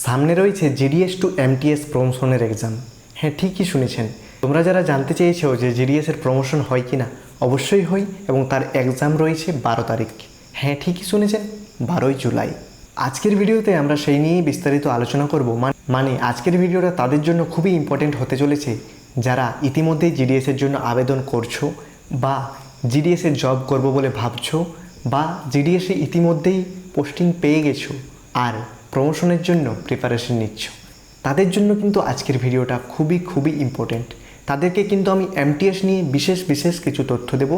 সামনে রয়েছে GDS two MTS প্রমোশনের এক্সাম। হ্যাঁ, ঠিকই শুনেছেন। তোমরা যারা জানতে চেয়েছো যে জিডিএসের প্রমোশন হয় কি না, অবশ্যই হয়, এবং তার এক্সাম রয়েছে 12 তারিখ। হ্যাঁ, ঠিকই শুনেছেন, 12ই জুলাই। আজকের ভিডিওতে আমরা সেই নিয়েই বিস্তারিত আলোচনা করব। মানে আজকের ভিডিওটা তাদের জন্য খুবই ইম্পর্টেন্ট হতে চলেছে যারা ইতিমধ্যেই জিডিএসের জন্য আবেদন করছো, বা জিডিএসের জব করব বলে ভাবছো, বা জিডিএসে ইতিমধ্যেই পোস্টিং পেয়ে গেছো আর প্রমোশনের জন্য প্রিপারেশন নিচ্ছ। তাদের জন্য কিন্তু আজকের ভিডিওটা খুবই ইম্পর্টেন্ট। তাদেরকে কিন্তু আমি এমটিএস নিয়ে বিশেষ কিছু তথ্য দেব,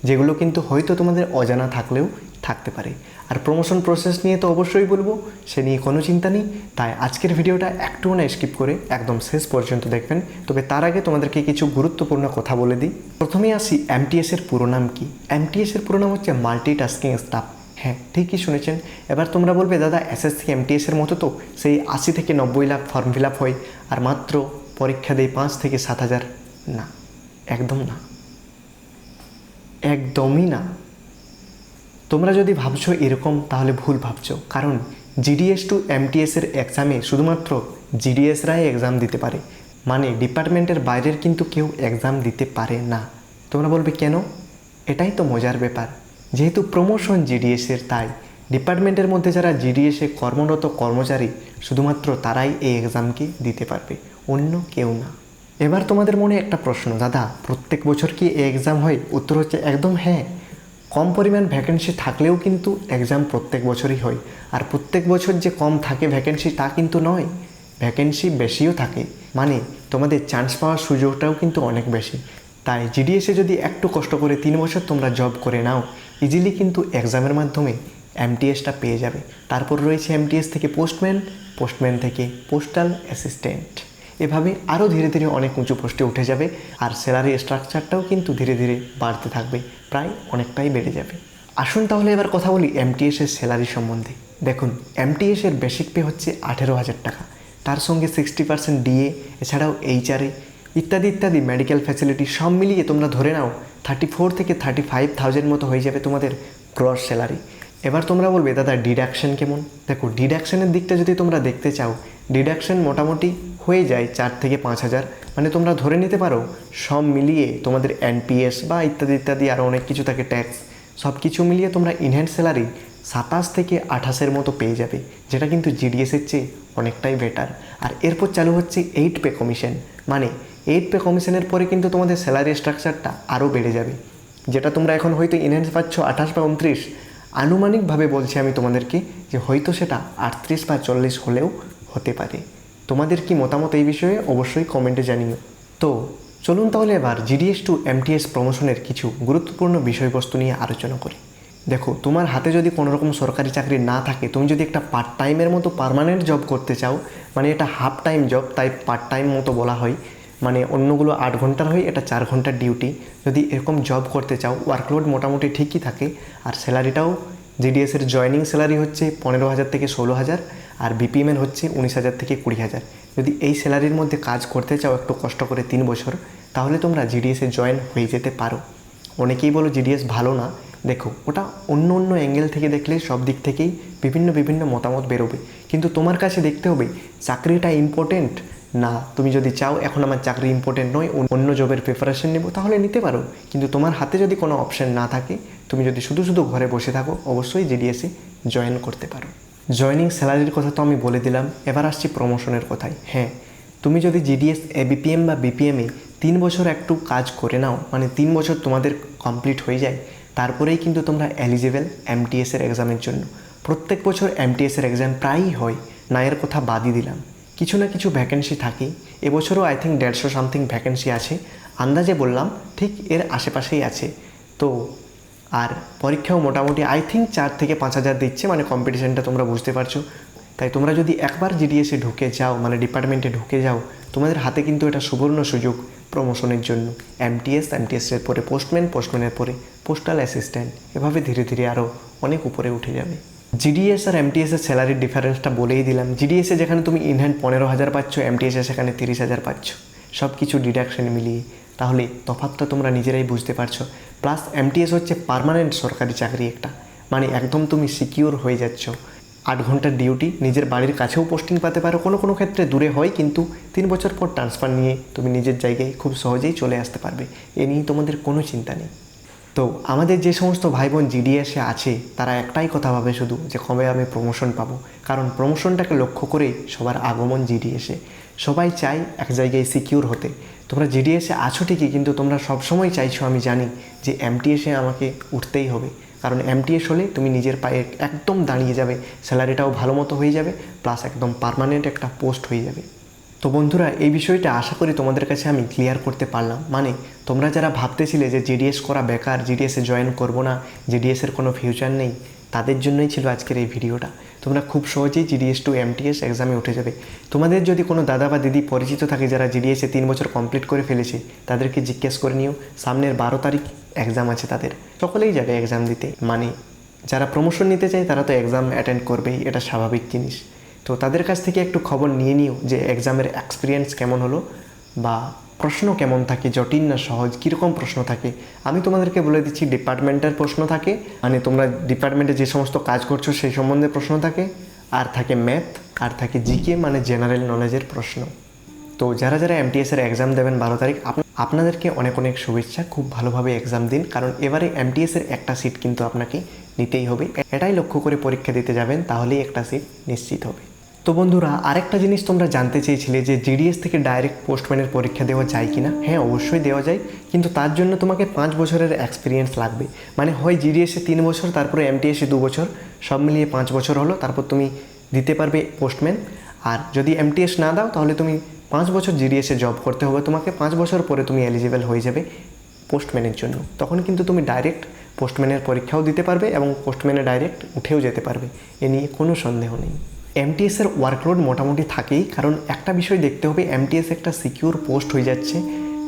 যেগুলো কিন্তু হয়তো তোমাদের অজানা থাকলেও থাকতে পারে। আর প্রমোশন প্রসেস নিয়ে তো অবশ্যই বলবো, সে নিয়ে কোনো চিন্তা নেই। তাই আজকের ভিডিওটা একটুও না স্কিপ করে একদম শেষ পর্যন্ত দেখবেন। তবে তার আগে তোমাদেরকে কিছু গুরুত্বপূর্ণ কথা বলে দিই। প্রথমেই আসি এমটিএসের পুরো নাম কি। এমটিএসের পুরো নাম হচ্ছে মাল্টিটাস্কিং স্টাফ। হ্যাঁ, ঠিকই শুনেছেন। এবার তোমরা বলবে, দাদা এসএসসি এমটিএসের মতো তো সেই 80 থেকে 90 লাখ ফর্ম ফিল আপ হয় আর মাত্র পরীক্ষা দেয় 5 থেকে 7 হাজার। না, একদম না, একদমই না। তোমরা যদি ভাবছো এরকম, তাহলে ভুল ভাবছো। কারণ জিডিএস টু এমটিএসের এক্সামে শুধুমাত্র জিডিএসরাই এক্সাম দিতে পারে, মানে ডিপার্টমেন্টের বাইরের কিন্তু কেউ এক্সাম দিতে পারে না। তোমরা বলবে কেন? এটাই তো মজার ব্যাপার। যেহেতু প্রমোশন জিডিএসের, তাই ডিপার্টমেন্টের মধ্যে যারা জিডিএসে কর্মরত কর্মচারী শুধুমাত্র তারাই এই এক্সামকে দিতে পারবে, অন্য কেউ না। এবার তোমাদের মনে একটা প্রশ্ন, দাদা প্রত্যেক বছর কি এই এক্সাম হয়? উত্তর হচ্ছে একদম হ্যাঁ। কম পরিমাণ ভ্যাকেন্সি থাকলেও কিন্তু এক্সাম প্রত্যেক বছরই হয়। আর প্রত্যেক বছর যে কম থাকে ভ্যাকেন্সি তা কিন্তু নয়, ভ্যাকেন্সি বেশিও থাকে, মানে তোমাদের চান্স পাওয়ার সুযোগটাও কিন্তু অনেক বেশি। তাই জিডিএসে যদি একটু কষ্ট করে 3 বছর তোমরা জব করে নাও, ইজিলি কিন্তু এক্সামের মাধ্যমে এমটিএসটা পেয়ে যাবে। তারপর রয়েছে এমটিএস থেকে পোস্টম্যান, পোস্টম্যান থেকে পোস্টাল অ্যাসিস্ট্যান্ট, এভাবে আরও ধীরে ধীরে অনেক উঁচু পোস্টে উঠে যাবে। আর স্যালারি স্ট্রাকচারটাও কিন্তু ধীরে ধীরে বাড়তে থাকবে, প্রায় অনেকটাই বেড়ে যাবে। আসুন তাহলে এবার কথা বলি এমটিএসের স্যালারি সম্বন্ধে। দেখুন, এমটিএসের বেসিক পে হচ্ছে 18,000 টাকা। তার সঙ্গে 60% ডিএ, এছাড়াও এইচআরএ ইত্যাদি মেডিকেল ফ্যাসিলিটি সব মিলিয়ে তোমরা ধরে নাও 34 থেকে 35,000 মতো হয়ে যাবে তোমাদের গ্রস স্যালারি। এবার তোমরা বলবে, দাদা ডিডাকশন কেমন? দেখো, ডিডাকশনের দিকটা যদি তোমরা দেখতে চাও, ডিডাকশন মোটামুটি হয়ে যায় 4 থেকে 5,000। মানে তোমরা ধরে নিতে পারো সব মিলিয়ে তোমাদের এনপিএস বা ইত্যাদি আরও অনেক কিছু থাকে, ট্যাক্স, সব কিছু মিলিয়ে তোমরা ইনহ্যান্ড স্যালারি 27 থেকে 28-এর মতো পেয়ে যাবে, যেটা কিন্তু জিডিএসের চেয়ে অনেকটাই বেটার। আর এরপর চালু হচ্ছে 8 পে কমিশন। মানে 8 পে কমিশনের পরে কিন্তু তোমাদের স্যালারি স্ট্রাকচারটা আরও বেড়ে যাবে, যেটা তোমরা এখন হয়তো ইনহ্যান্ড পাচ্ছ 28 বা 29। আনুমানিকভাবে বলছি আমি তোমাদেরকে যে হয়তো সেটা 38 বা 40 হলেও হতে পারে। তোমাদের কি মতামত এই বিষয়ে অবশ্যই কমেন্টে জানিও। তো চলুন তাহলে এবার জিডিএস টু এমটিএস প্রমোশনের কিছু গুরুত্বপূর্ণ বিষয়বস্তু নিয়ে আলোচনা করি। দেখো, তোমার হাতে যদি কোনো রকম সরকারি চাকরি না থাকে, তুমি যদি একটা পার্ট টাইমের মতো পার্মানেন্ট জব করতে চাও, মানে এটা হাফ টাইম জব, তাই পার্ট টাইম মতো বলা হয়, মানে অন্যগুলো 8 ঘন্টার হয়, এটা 4 ঘন্টার ডিউটি। যদি এরকম জব করতে চাও, ওয়ার্কলোড মোটামুটি ঠিকই থাকে, আর স্যালারিটাও জিডিএসের জয়নিং স্যালারি হচ্ছে 15,000 থেকে 16,000, আর বিপিএমের হচ্ছে 19,000 থেকে 20,000। যদি এই স্যালারির মধ্যে কাজ করতে চাও একটু কষ্ট করে 3 বছর, তাহলে তোমরা জিডিএসে জয়েন হয়ে যেতে পারো। অনেকেই বলো জিডিএস ভালো না। দেখো, ওটা অন্য অ্যাঙ্গেল থেকে দেখলে সব দিক থেকেই বিভিন্ন মতামত বেরোবে, কিন্তু তোমার কাছে দেখতে হবে চাকরিটা ইম্পর্টেন্ট না। তুমি যদি চাও এখন আমার চাকরি ইম্পর্টেন্ট নয়, অন্য জবের প্রিপারেশন নেব, তাহলে নিতে পারো। কিন্তু তোমার হাতে যদি কোনো অপশন না থাকে, তুমি যদি শুধু ঘরে বসে থাকো, অবশ্যই জিডিএসে জয়েন করতে পারো। জয়নিং স্যালারির কথা তো আমি বলে দিলাম, এবার আসছি প্রমোশনের কথায়। হ্যাঁ, তুমি যদি জিডিএস এবিপিএম বা বিপিএমে 3 বছর একটু কাজ করে নাও, মানে 3 বছর তোমাদের কমপ্লিট হয়ে যায়, তারপরেই কিন্তু তোমরা এলিজিবল এমটিএসের এক্সামের জন্য। প্রত্যেক বছর এমটিএসের এক্সাম প্রায়ই হয়, না এর কথা বাদই দিলাম, কিছু না কিছু ভ্যাকেন্সি থাকেই। এবছরও আই থিঙ্ক 150 সামথিং ভ্যাকেন্সি আছে, আন্দাজে বললাম, ঠিক এর আশেপাশেই আছে। তো আর পরীক্ষাও মোটামুটি আই থিঙ্ক 4 থেকে 5,000 দিচ্ছে, মানে কম্পিটিশানটা তোমরা বুঝতে পারছো। তাই তোমরা যদি একবার জিডিএসে ঢুকে যাও, মানে ডিপার্টমেন্টে ঢুকে যাও, তোমাদের হাতে কিন্তু এটা সুবর্ণ সুযোগ প্রমোশনের জন্য। এমটিএসের পরে পোস্টম্যান, পোস্টম্যানের পরে পোস্টাল অ্যাসিস্ট্যান্ট, এভাবে ধীরে ধীরে আরও অনেক উপরে উঠে যাবে। জিডিএস আর এমটিএসের স্যালারির ডিফারেন্সটা বলেই দিলাম। জিডিএসে যেখানে তুমি ইনহ্যান্ড 15,000 পাচ্ছ, এমটিএসে সেখানে 30,000 পাচ্ছ, সব কিছু ডিডাকশন মিলিয়ে। তাহলে তফাৎটা তোমরা নিজেরাই বুঝতে পারছো। প্লাস এমটিএস হচ্ছে পার্মানেন্ট সরকারি চাকরি একটা, মানে একদম তুমি সিকিউর হয়ে যাচ্ছ। 8 ঘন্টার ডিউটি, নিজের বাড়ির কাছেও পোস্টিং পেতে পারো, কোনো কোনো ক্ষেত্রে দূরে হয়, কিন্তু 3 বছর পর ট্রান্সফার নিয়ে তুমি নিজের জায়গায় খুব সহজেই চলে আসতে পারবে। এ নিয়ে তোমাদের কোনো চিন্তা নেই। তো আমাদের যে সমস্ত ভাই বোন জিডিএসে আছে তারা একটাই কথা ভাবে শুধু যে কবে আমি প্রমোশন পাবো, কারণ প্রমোশনটাকে লক্ষ্য করেই সবার আগমন জিডিএসে। সবাই চায় এক জায়গায় সিকিউর হতে। তোমরা জিডিএসে আছো ঠিকই, কিন্তু তোমরা সবসময় চাইছো, আমি জানি, যে এমটিএসে আমাকে উঠতেই হবে, কারণ এমটিএস হলে তুমি নিজের পায়ে একদম দাঁড়িয়ে যাবে, স্যালারিটাও ভালো মতো হয়ে যাবে, প্লাস একদম পার্মানেন্ট একটা পোস্ট হয়ে যাবে। তো বন্ধুরা, এই বিষয়টা আশা করি তোমাদের কাছে আমি ক্লিয়ার করতে পারলাম। মানে তোমরা যারা ভাবতেছিলে যে জিডিএস করা বেকার, জিডিএসে জয়েন করবো না, জিডিএসের কোনো ফিউচার নেই, তাদের জন্যই ছিল আজকের এই ভিডিওটা। তোমরা খুব সহজেই জিডিএস টু এমটিএস এক্সামে উঠে যাবে। তোমাদের যদি কোনো দাদা বা দিদি পরিচিত থাকে যারা জিডিএসে 3 বছর কমপ্লিট করে ফেলেছে, তাদেরকে জিজ্ঞেস করে নিও, সামনের 12 তারিখ এক্সাম আছে তাদের, সকলেই যাবে এক্সাম দিতে। মানে যারা প্রমোশন নিতে চায় তারা তো এক্সাম অ্যাটেন্ড করবেই, এটা স্বাভাবিক জিনিস। তো তাদের কাছ থেকে একটু খবর নিয়ে নিও যে এক্সামের এক্সপিরিয়েন্স কেমন হলো, বা প্রশ্ন কেমন থাকে, জটিল না সহজ, কীরকম প্রশ্ন থাকে। আমি তোমাদেরকে বলে দিচ্ছি, ডিপার্টমেন্টের প্রশ্ন থাকে, মানে তোমরা ডিপার্টমেন্টে যে সমস্ত কাজ করছো সেই সম্বন্ধে প্রশ্ন থাকে, আর থাকে ম্যাথ, আর থাকে জিকে মানে জেনারেল নলেজের প্রশ্ন। তো যারা যারা এমটিএসের এক্সাম দেবেন 12 তারিখ, আপনাদেরকে অনেক অনেক শুভেচ্ছা। খুব ভালোভাবে এক্সাম দিন, কারণ এবারে এমটিএসের একটা সিট কিন্তু আপনাকে নিতেই হবে। এটাই লক্ষ্য করে পরীক্ষা দিতে যাবেন, তাহলেই একটা সিট নিশ্চিত হবে। তো বন্ধুরা, আরেকটা জিনিস তোমরা জানতে চেয়েছিলে যে জিডিএস থেকে ডাইরেক্ট পোস্টম্যানের পরীক্ষা দেওয়া যায় কিনা। হ্যাঁ, অবশ্যই দেওয়া যায়, কিন্তু তার জন্য তোমাকে 5 বছরের এক্সপিরিয়েন্স লাগবে। মানে হয় জিডিএসে 3 বছর, তারপরে এমটিএসে 2 বছর, সব মিলিয়ে 5 বছর হলো, তারপর তুমি দিতে পারবে পোস্টম্যান। আর যদি এমটিএস না দাও, তাহলে তুমি 5 বছর জিডিএসে জব করতে হবে তোমাকে। 5 বছর পরে তুমি এলিজিবল হয়ে যাবে পোস্টম্যানের জন্য। তখন কিন্তু তুমি ডাইরেক্ট পোস্টম্যানের পরীক্ষাও দিতে পারবে এবং পোস্টম্যানে ডাইরেক্ট উঠেও যেতে পারবে, এ নিয়ে কোনো সন্দেহ নেই। এমটিএসের ওয়ার্কলোড মোটামুটি থাকেই, কারণ একটা বিষয় দেখতে হবে, এমটিএস একটা সিকিউর পোস্ট হয়ে যাচ্ছে,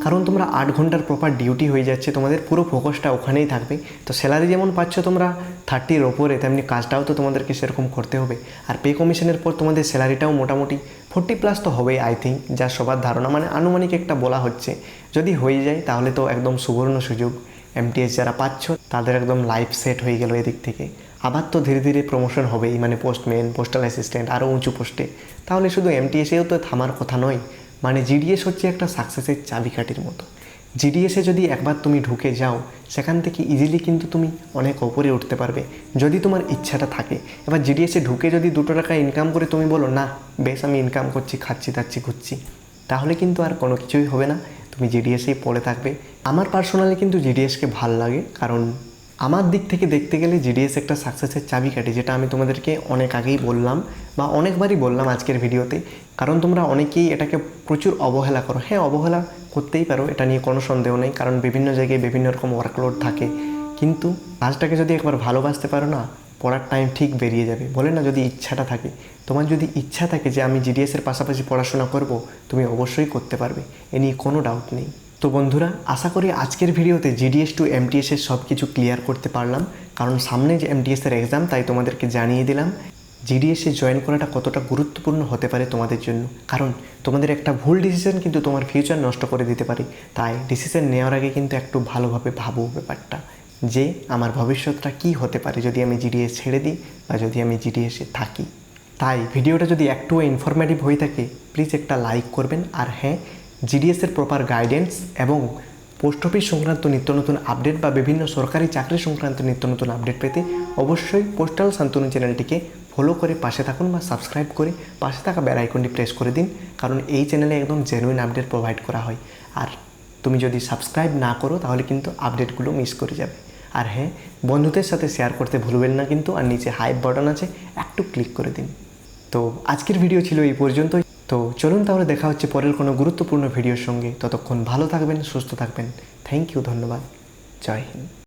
কারণ তোমরা 8 ঘন্টার প্রপার ডিউটি হয়ে যাচ্ছে, তোমাদের পুরো ফোকাসটা ওখানেই থাকবে। তো স্যালারি যেমন পাচ্ছ তোমরা 30-র ওপরে, তেমনি কাজটাও তো তোমাদেরকে সেরকম করতে হবে। আর পে কমিশনের পর তোমাদের স্যালারিটাও মোটামুটি 40+ তো হবেই, আই থিঙ্ক, যা সবার ধারণা, মানে আনুমানিক একটা বলা হচ্ছে। যদি হয়ে যায় তাহলে তো একদম সুবর্ণ সুযোগ। এমটিএস যারা পাচ্ছ তাদের একদম লাইফ সেট হয়ে গেল এদিক থেকে। আবার তো ধীরে ধীরে প্রমোশন হবেই, মানে পোস্টম্যান, পোস্টাল অ্যাসিস্ট্যান্ট, আরও উঁচু পোস্টে। তাহলে শুধু এমটিএসেও তো থামার কথা নয়। মানে জিডিএস হচ্ছে একটা সাকসেসের চাবিকাঠির মতো। জিডিএসে যদি একবার তুমি ঢুকে যাও, সেখান থেকে ইজিলি কিন্তু তুমি অনেক ওপরে উঠতে পারবে, যদি তোমার ইচ্ছাটা থাকে। এবার জিডিএসে ঢুকে যদি 2 টাকা ইনকাম করে তুমি বলো, না বেশ আমি ইনকাম করছি, খাচ্ছি দাচ্ছি ঘুরছি, তাহলে কিন্তু আর কোনো কিছুই হবে না, তুমি জিডিএসেই পড়ে থাকবে। আমার পার্সোনালি কিন্তু জিডিএসকে ভাল লাগে, কারণ আমার দিক থেকে দেখতে গেলে জিডিএস একটা সাকসেসের চাবিকাঠি, যেটা আমি তোমাদেরকে অনেক আগেই বললাম, বা অনেকবারই বললাম আজকের ভিডিওতে। কারণ তোমরা অনেকেই এটাকে প্রচুর অবহেলা করো। হ্যাঁ, অবহেলা করতেই পারো, এটা নিয়ে কোনো সন্দেহ নেই, কারণ বিভিন্ন জায়গায় বিভিন্ন রকম ওয়ার্কলোড থাকে। কিন্তু কাজটাকে যদি একবার ভালোবাসতে পারো না, পড়ার টাইম ঠিক বেরিয়ে যাবে। বলে না, যদি ইচ্ছাটা থাকে, তোমার যদি ইচ্ছা থাকে যে আমি জিডিএসের পাশাপাশি পড়াশোনা করব, তুমি অবশ্যই করতে পারবে, এ নিয়ে কোনো ডাউট নেই। তো বন্ধুরা, আশা করি আজকের ভিডিওতে জিডিএস টু এমটিএসের সব কিছু ক্লিয়ার করতে পারলাম, কারণ সামনে যে এমটিএসের এক্সাম, তাই তোমাদেরকে জানিয়ে দিলাম জিডিএসে জয়েন করাটা কতটা গুরুত্বপূর্ণ হতে পারে তোমাদের জন্য। কারণ তোমাদের একটা ভুল ডিসিশন কিন্তু তোমার ফিউচার নষ্ট করে দিতে পারে। তাই ডিসিশন নেওয়ার আগে কিন্তু একটু ভালোভাবে ভাবো ব্যাপারটা, যে আমার ভবিষ্যৎটা কী হতে পারে যদি আমি জিডিএস ছেড়ে দিই বা যদি আমি জিডিএসে থাকি। তাই ভিডিওটা যদি একটু ইনফরমেটিভ হয়ে থাকে, প্লিজ একটা লাইক করবেন। আর হ্যাঁ, জিডিএসের প্রপার গাইডেন্স এবং পোস্ট অফিস সংক্রান্ত নিত্য নতুন আপডেট বা বিভিন্ন সরকারি চাকরি সংক্রান্ত নিত্য নতুন আপডেট পেতে অবশ্যই পোস্টাল শান্তনু চ্যানেলটিকে ফলো করে পাশে থাকুন, বা সাবস্ক্রাইব করে পাশে থাকা বেল আইকনটি প্রেস করে দিন, কারণ এই চ্যানেলে একদম জেনুইন আপডেট প্রোভাইড করা হয়। আর তুমি যদি সাবস্ক্রাইব না করো তাহলে কিন্তু আপডেটগুলো মিস করে যাবে। আর হ্যাঁ, বন্ধুদের সাথে শেয়ার করতে ভুলবেন না কিন্তু, আর নিচে হাইপ বাটন আছে, একটু ক্লিক করে দিন। তো আজকের ভিডিও ছিল এই পর্যন্তই। তো চলুন তাহলে দেখা হচ্ছে পরের কোনো গুরুত্বপূর্ণ ভিডিওর সঙ্গে। ততক্ষণ ভালো থাকবেন, সুস্থ থাকবেন। থ্যাংক ইউ, ধন্যবাদ, জয় হিন্দ।